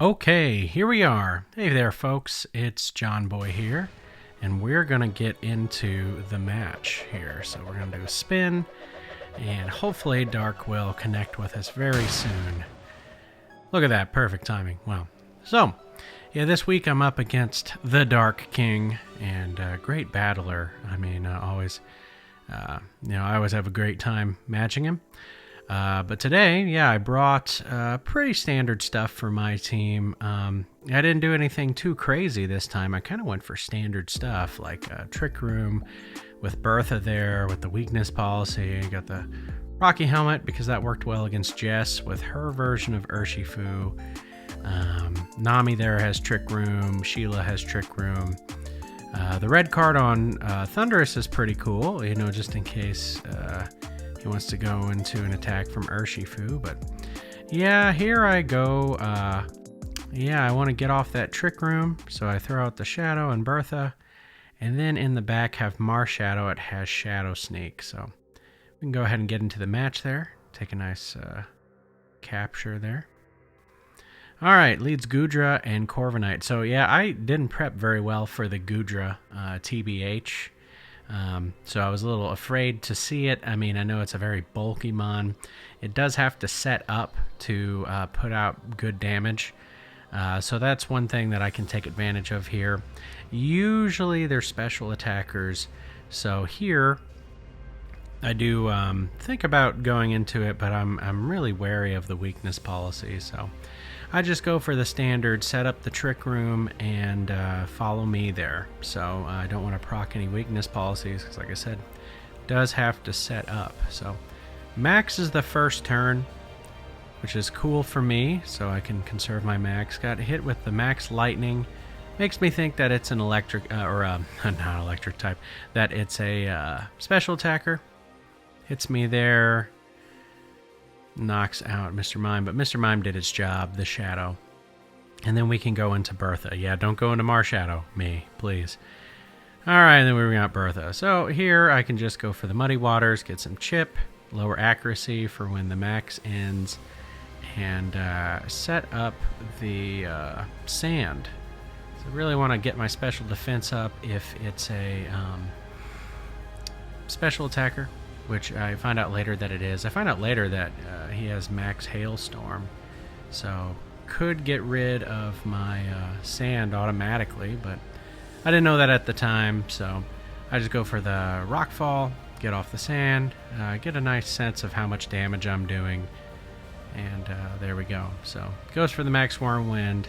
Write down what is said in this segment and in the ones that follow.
Okay, here we are. Hey there, folks. It's John Boy here, and we're going to get into the match here. So we're going to do a spin, and hopefully Dark will connect with us very soon. Look at that, perfect timing. Wow. So, yeah, this week I'm up against the Dark King, and great battler. I mean, I always have a great time matching him. But today, yeah, I brought pretty standard stuff for my team. I didn't do anything too crazy this time. I kind of went for standard stuff, like Trick Room with Bertha there, with the weakness policy. I got the Rocky Helmet because that worked well against Jess with her version of Urshifu. Nami there has Trick Room. Sheila has Trick Room. The red card on Thundurus is pretty cool, you know, just in case... he wants to go into an attack from Urshifu, but yeah, here I go. I want to get off that Trick Room, so I throw out the Shadow and Bertha, and then in the back have Marshadow. It has Shadow Sneak, so we can go ahead and get into the match there. Take a nice capture there. All right, leads Goodra and Corviknight. So yeah, I didn't prep very well for the Goodra TBH. So I was a little afraid to see it. I mean, I know it's a very bulky mon. It does have to set up to put out good damage. So that's one thing that I can take advantage of here. Usually they're special attackers. So here I do think about going into it, but I'm really wary of the weakness policy. So I just go for the standard, set up the Trick Room, and follow me there. So I don't want to proc any weakness policies, because like I said, does have to set up. So Max is the first turn, which is cool for me, so I can conserve my Max. Got hit with the Max Lightning. Makes me think that it's an electric, not electric type, that it's a special attacker. Hits me there. Knocks out Mr. Mime, but Mr. Mime did its job, the Shadow. And then we can go into Bertha. Yeah, don't go into Marshadow, me, please. Alright, then we got Bertha. So here I can just go for the Muddy Waters, get some chip, lower accuracy for when the max ends, and set up the sand. So I really want to get my special defense up if it's a special attacker, which I find out later that it is. I find out later that he has max hailstorm, so could get rid of my sand automatically, but I didn't know that at the time, so I just go for the rockfall, get off the sand, get a nice sense of how much damage I'm doing, and there we go. So goes for the max Whirlwind,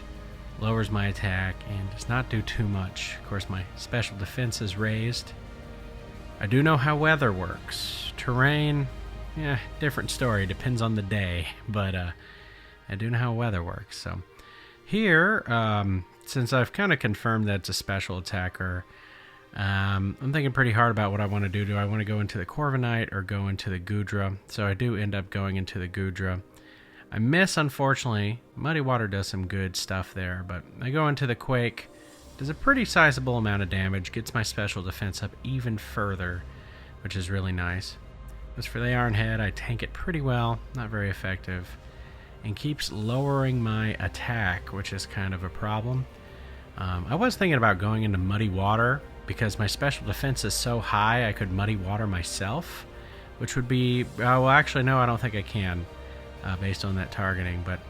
lowers my attack, and does not do too much. Of course, my special defense is raised. I do know how weather works. Terrain, yeah, different story. Depends on the day. But I do know how weather works. So here, since I've kind of confirmed that it's a special attacker, I'm thinking pretty hard about what I want to do. Do I want to go into the Corviknight or go into the Goodra? So I do end up going into the Goodra. I miss, unfortunately. Muddy Water does some good stuff there, but I go into the Quake. Does a pretty sizable amount of damage, gets my special defense up even further, which is really nice. As for the Iron Head, I tank it pretty well, not very effective, and keeps lowering my attack, which is kind of a problem. I was thinking about going into Muddy Water, because my special defense is so high I could Muddy Water myself, which would be, well actually no, I don't think I can, based on that targeting, but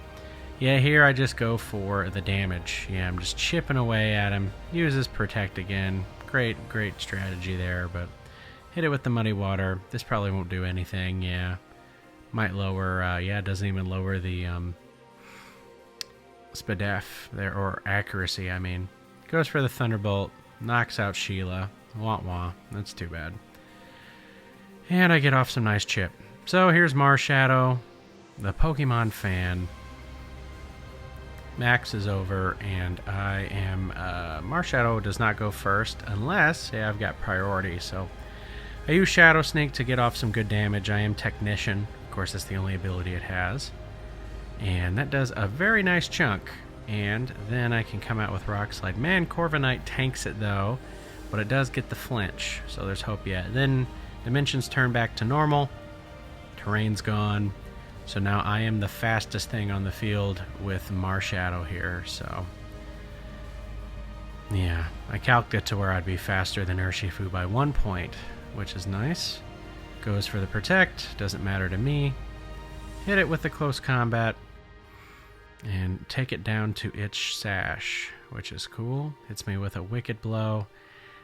yeah, here I just go for the damage. Yeah, I'm just chipping away at him. Uses Protect again. Great strategy there, but hit it with the Muddy Water. This probably won't do anything, yeah. Might lower, yeah, it doesn't even lower the SPDEF there, or accuracy, I mean. Goes for the Thunderbolt, knocks out Sheila. Wah wah, that's too bad. And I get off some nice chip. So here's Marshadow, the Pokemon fan. Max is over, and I am, Marshadow does not go first unless, yeah, I've got priority, so I use Shadow Sneak to get off some good damage. I am Technician, of course that's the only ability it has, and that does a very nice chunk, and then I can come out with Rock Slide. Man, Corviknight tanks it though, but it does get the flinch, so there's hope yet. Then Dimensions turn back to normal, terrain's gone, So now I am the fastest thing on the field with Marshadow here, so... yeah, I calced it to where I'd be faster than Urshifu by 1 point, which is nice. Goes for the Protect, doesn't matter to me. Hit it with the Close Combat, and take it down to its Sash, which is cool. Hits me with a Wicked Blow.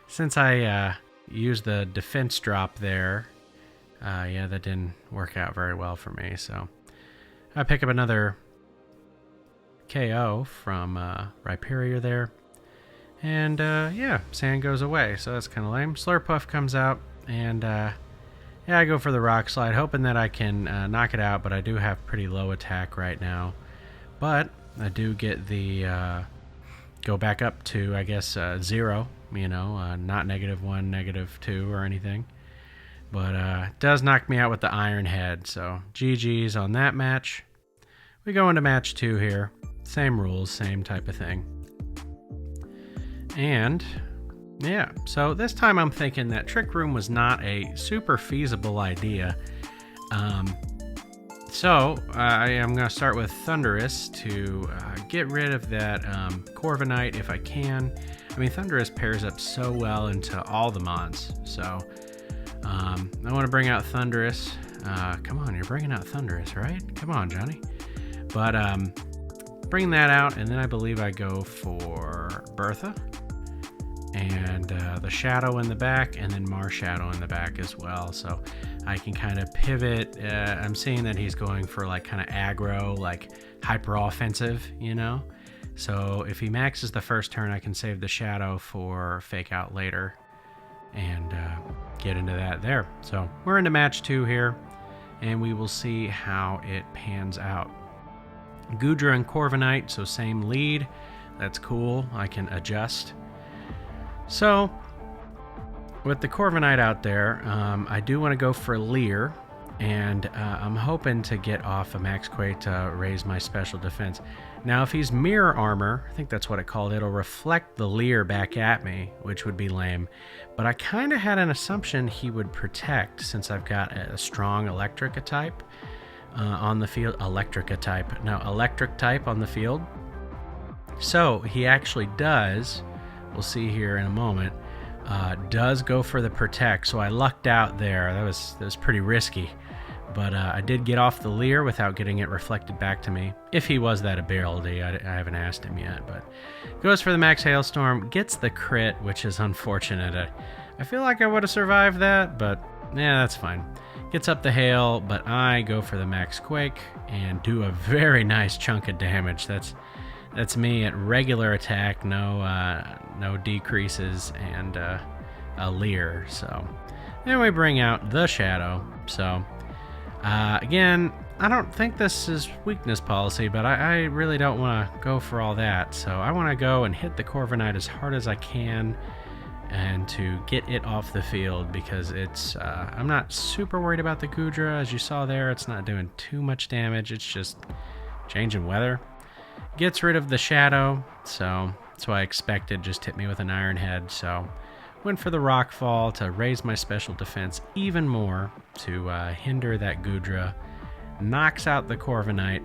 Since I used the defense drop there, yeah, that didn't work out very well for me, so... I pick up another KO from Rhyperior there. And, yeah, Sand goes away, so that's kind of lame. Slurpuff comes out, and, yeah, I go for the Rock Slide, hoping that I can knock it out, but I do have pretty low attack right now. But I do get the, go back up to, I guess, 0, you know, not -1, -2 or anything. But, it does knock me out with the Iron Head, so GG's on that match. We go into match 2 here. Same rules, same type of thing. And, yeah, so this time I'm thinking that Trick Room was not a super feasible idea. So I am going to start with Thundurus to get rid of that Corviknight if I can. I mean, Thundurus pairs up so well into all the mons. So I want to bring out Thundurus. Come on, you're bringing out Thundurus, right? Come on, Johnny. But bring that out, and then I believe I go for Bertha. And the Shadow in the back, and then Marshadow in the back as well. So I can kind of pivot. I'm seeing that he's going for like kind of aggro, like hyper offensive, you know? So if he maxes the first turn, I can save the Shadow for Fake Out later and get into that there. So we're into match 2 here, and we will see how it pans out. Goodra and Corviknight, so same lead. That's cool. I can adjust. So, with the Corviknight out there, I do want to go for Leer, and I'm hoping to get off a Max Quake to raise my special defense. Now, if he's Mirror Armor, I think that's what it called, it'll reflect the Leer back at me, which would be lame. But I kind of had an assumption he would Protect, since I've got a strong Electric type on the field. Electric type on the field. So, he actually does... we'll see here in a moment, does go for the Protect, so I lucked out there. That was pretty risky, but I did get off the Leer without getting it reflected back to me. If he was that ability, I haven't asked him yet, but goes for the Max Hailstorm, gets the crit, which is unfortunate. I feel like I would have survived that, but yeah, that's fine. Gets up the Hail, but I go for the Max Quake and do a very nice chunk of damage. That's me at regular attack, no decreases, and a Leer. So then we bring out the Shadow. So again, I don't think this is weakness policy, but I really don't want to go for all that. So I want to go and hit the Corviknight as hard as I can and to get it off the field, because it's I'm not super worried about the Goodra. As you saw there, it's not doing too much damage. It's just changing weather. Gets rid of the Shadow, so that's what I expected. Just hit me with an Iron Head. So went for the Rock Fall to raise my special defense even more to hinder that Goodra. Knocks out the Corviknight.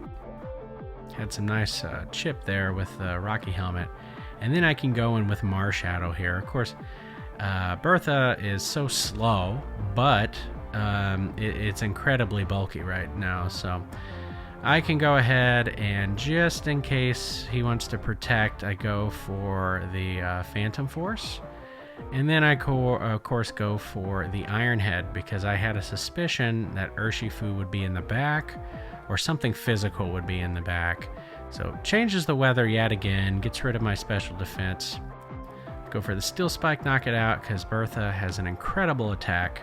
Had some nice chip there with the Rocky Helmet. And then I can go in with Marshadow here. Of course, Bertha is so slow, but it's incredibly bulky right now. So I can go ahead and, just in case he wants to Protect, I go for the Phantom Force. And then I, of course, go for the Iron Head, because I had a suspicion that Urshifu would be in the back, or something physical would be in the back. So changes the weather yet again, gets rid of my special defense. Go for the Steel Spike, knock it out, because Bertha has an incredible attack.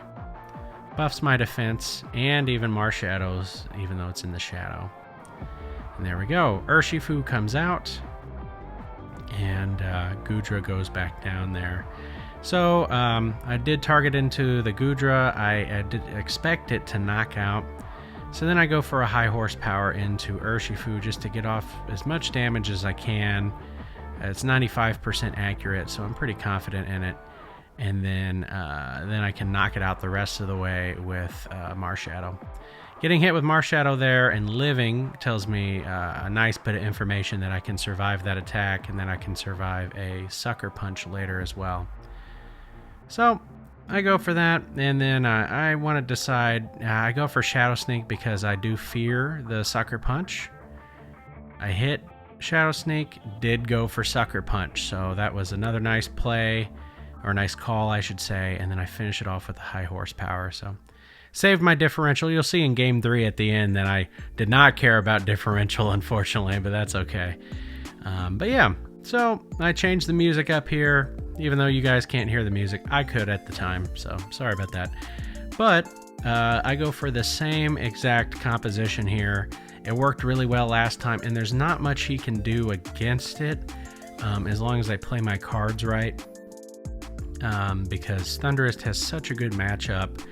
Buffs my defense, and even Marshadow's, even though it's in the Shadow. And there we go. Urshifu comes out, and Goodra goes back down there. So I did target into the Goodra. I did expect it to knock out. So then I go for a high horsepower into Urshifu just to get off as much damage as I can. It's 95% accurate, so I'm pretty confident in it. And then I can knock it out the rest of the way with Marshadow. Getting hit with Marshadow there and living tells me a nice bit of information that I can survive that attack, and then I can survive a Sucker Punch later as well. So I go for that, and then I want to decide. I go for Shadow Sneak because I do fear the Sucker Punch. I hit Shadow Sneak, did go for Sucker Punch, so that was another nice play, or nice call, I should say, and then I finish it off with the high horsepower. So saved my differential. You'll see in Game 3 at the end that I did not care about differential, unfortunately, but that's okay. But yeah, so I changed the music up here. Even though you guys can't hear the music, I could at the time, so sorry about that. But I go for the same exact composition here. It worked really well last time, and there's not much he can do against it as long as I play my cards right. Because Thunderist has such a good matchup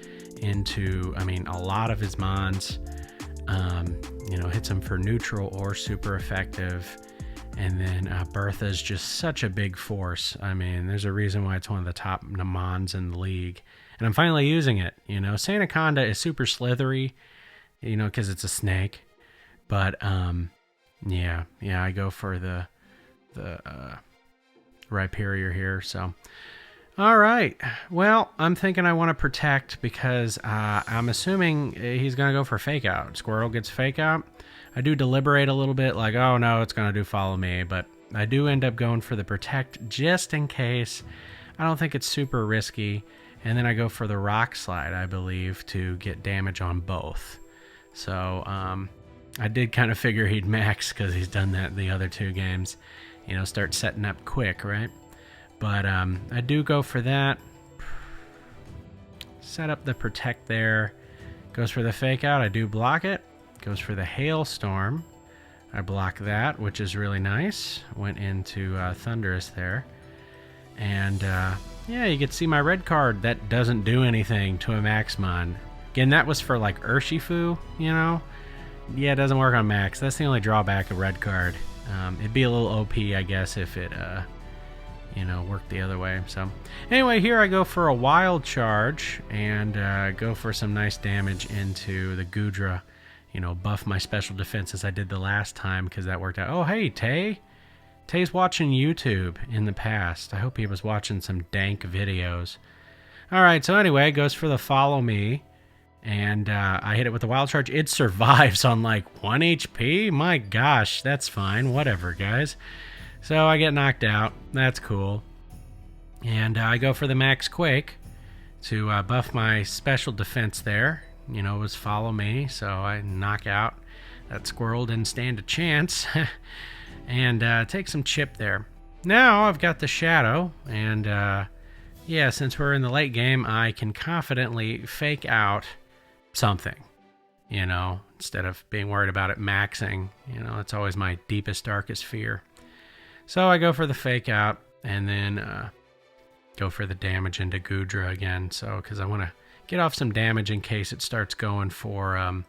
into, I mean, a lot of his mons. You know, hits him for neutral or super effective. And then Bertha's just such a big force. I mean, there's a reason why it's one of the top mons in the league. And I'm finally using it. You know, Sandaconda is super slithery, you know, because it's a snake. But, yeah, I go for the Rhyperior here, so. All right. Well, I'm thinking I want to protect because I'm assuming he's going to go for Fake Out. Squirtle gets Fake Out. I do deliberate a little bit, like, oh no, it's going to do Follow Me, but I do end up going for the Protect just in case. I don't think it's super risky. And then I go for the Rock Slide, I believe, to get damage on both. So I did kind of figure he'd max because he's done that the other two games. You know, start setting up quick, right? But I do go for that. Set up the Protect there. Goes for the Fake Out. I do block it. Goes for the Hailstorm. I block that, which is really nice. Went into Thunderous there. And yeah, you can see my red card. That doesn't do anything to a Maxmon. Again, that was for like Urshifu, you know? Yeah, it doesn't work on Max. That's the only drawback of red card. It'd be a little OP, I guess, if it, you know, worked the other way. So anyway, here I go for a Wild Charge and go for some nice damage into the Goodra. You know, buff my special defense as I did the last time because that worked out. Oh, hey, Tay. Tay's watching YouTube in the past. I hope he was watching some dank videos. All right, so anyway, goes for the Follow Me. And I hit it with the Wild Charge. It survives on like 1 HP. My gosh, that's fine. Whatever, guys. So I get knocked out. That's cool. And I go for the Max Quake to buff my special defense there. You know, it was Follow Me, so I knock out. That Squirrel didn't stand a chance. And take some chip there. Now I've got the Shadow, and yeah, since we're in the late game, I can confidently Fake Out something, you know, instead of being worried about it maxing. You know, it's always my deepest, darkest fear. So I go for the Fake Out, and then go for the damage into Goodra again, so, because I want to get off some damage in case it starts going for,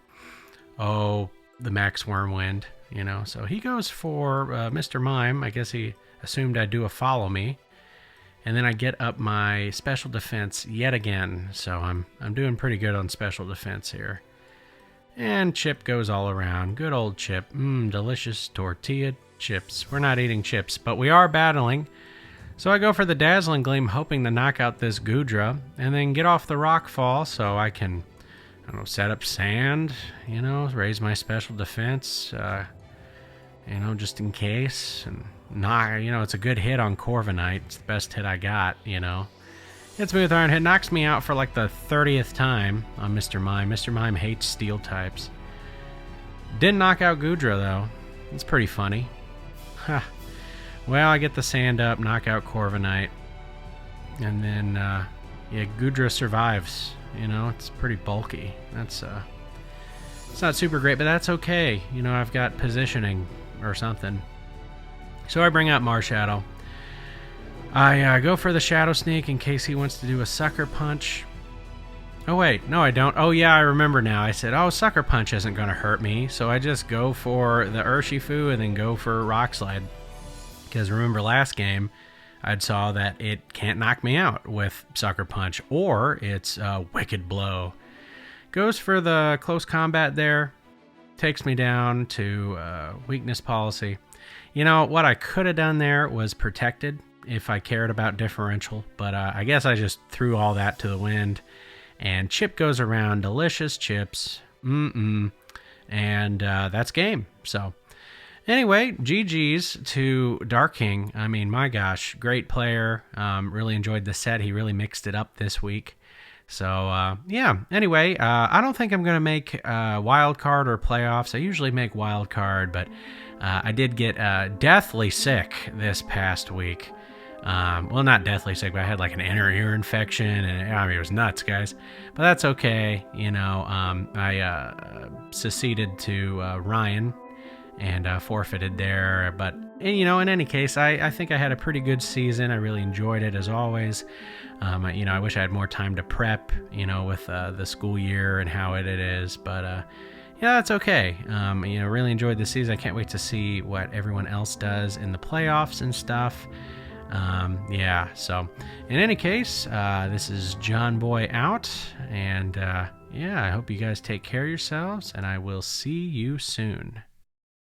the Max Wormwind, you know. So he goes for Mr. Mime. I guess he assumed I'd do a Follow Me. And then I get up my special defense yet again. So I'm doing pretty good on special defense here. And Chip goes all around. Good old Chip. Delicious tortilla chips. We're not eating chips, but we are battling. So I go for the Dazzling Gleam, hoping to knock out this Goodra, and then get off the Rock Fall so I can, I don't know, set up Sand, you know, raise my special defense, you know, just in case. And knock, you know, it's a good hit on Corviknight. It's the best hit I got, you know. Hits me with Iron Head, knocks me out for like the 30th time on Mr. Mime. Mr. Mime hates steel types. Didn't knock out Goodra, though. It's pretty funny. Huh. Well, I get the Sand up, knock out Corviknight. And then, yeah, Goodra survives. You know, it's pretty bulky. That's, it's not super great, but that's okay. You know, I've got positioning or something. So I bring out Marshadow. I go for the Shadow Sneak in case he wants to do a Sucker Punch. Oh, wait. No, I don't. Oh, yeah, I remember now. I said, oh, Sucker Punch isn't going to hurt me. So I just go for the Urshifu and then go for Rock Slide. Because remember last game, I saw that it can't knock me out with Sucker Punch or its Wicked Blow. Goes for the close combat there. Takes me down to weakness policy. You know, what I could have done there was protected if I cared about differential, but I guess I just threw all that to the wind. And chip goes around, delicious chips. And that's game. So anyway, GG's to Dark King. I mean, my gosh, great player. Really enjoyed the set. He really mixed it up this week. So, yeah, anyway, I don't think I'm going to make wild card or playoffs. I usually make wild card, but I did get deathly sick this past week. Well, not deathly sick, but I had like an inner ear infection, and I mean, it was nuts, guys. But that's okay. You know, I seceded to Ryan and forfeited there. But, you know, in any case, I think I had a pretty good season. I really enjoyed it, as always. You know, I wish I had more time to prep, you know, with the school year and how it is. But, yeah, that's okay. You know, really enjoyed the season. I can't wait to see what everyone else does in the playoffs and stuff. Yeah, so in any case, this is John Boy out. And, yeah, I hope you guys take care of yourselves, and I will see you soon.